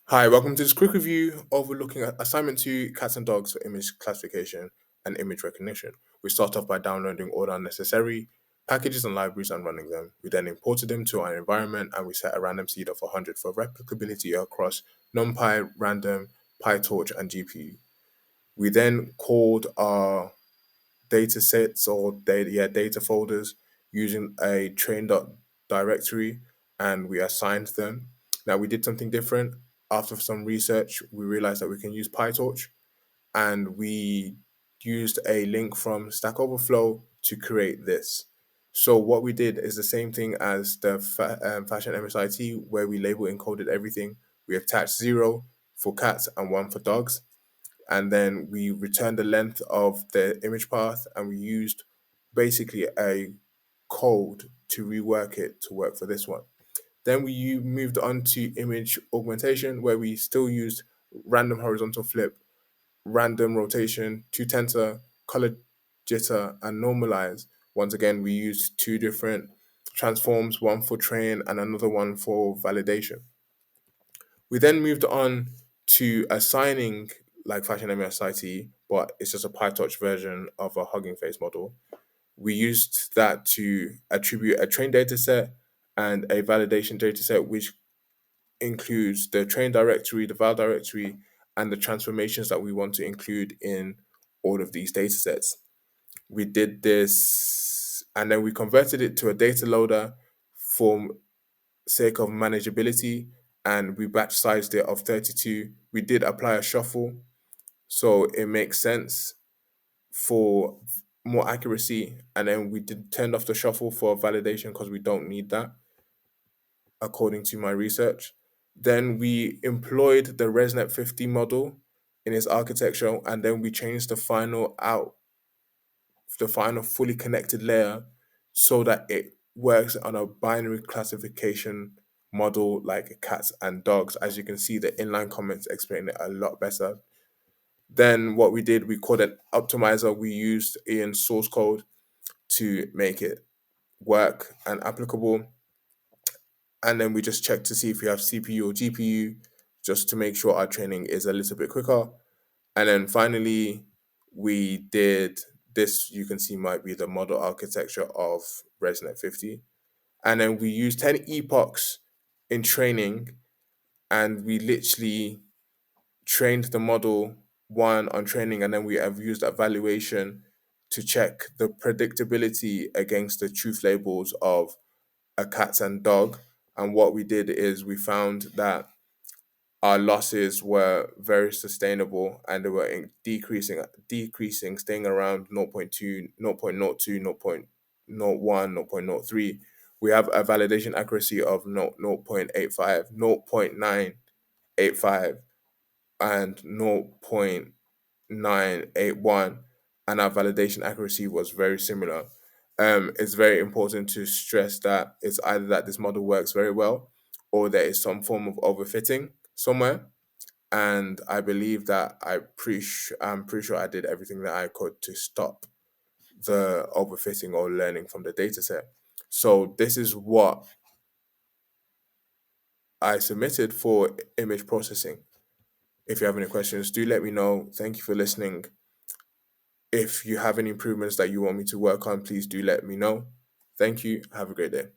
Hi, welcome to this quick review overlooking assignment 2 cats and dogs for image classification and image recognition. We start off by downloading all the unnecessary packages and libraries and running them. We then imported them to our environment and we set a random seed of 100 for replicability across NumPy, random, PyTorch, and GPU. We then called our data sets or data folders using a train.directory and we assigned them. Now we did something different. After some research, we realized that we can use PyTorch and we used a link from Stack Overflow to create this. So what we did is the same thing as the Fashion MSIT where we label encoded everything. We attached 0 for cats and 1 for dogs, and then we returned the length of the image path and we used basically a code to rework it to work for this one. Then we moved on to image augmentation where we still used random horizontal flip, random rotation, two tensor, color jitter, and normalize. Once again, we used two different transforms, one for train and another one for validation. We then moved on to assigning like Fashion MSIT, but it's just a PyTorch version of a Hugging Face model. We used that to attribute a train dataset and a validation dataset, which includes the train directory, the val directory, and the transformations that we want to include in all of these datasets. We did this and then we converted it to a data loader for sake of manageability, and we batch sized it of 32. We did apply a shuffle, so it makes sense for more accuracy. And then we did turned off the shuffle for validation because we don't need that, according to my research. Then we employed the ResNet 50 model in its architecture, and then we changed the final fully connected layer so that it works on a binary classification model like cats and dogs. As you can see, the inline comments explain it a lot better. Then what we did, we called an optimizer. We used Ian's source code to make it work and applicable. And then we just check to see if we have CPU or GPU just to make sure our training is a little bit quicker. And then finally, we did this, you can see might be the model architecture of ResNet 50. And then we used 10 epochs in training, and we literally trained the model one on training, and then we have used evaluation to check the predictability against the truth labels of a cat and dog. And what we did is we found that our losses were very sustainable and they were decreasing, staying around 0.2, 0.02, 0.01, 0.03. We have a validation accuracy of 0.85, 0.985, and 0.981, and our validation accuracy was very similar. It's very important to stress that it's either that this model works very well or there is some form of overfitting somewhere. And I believe that I'm pretty sure I did everything that I could to stop the overfitting or learning from the dataset. So this is what I submitted for image processing. If you have any questions, do let me know. Thank you for listening. If you have any improvements that you want me to work on, please do let me know. Thank you. Have a great day.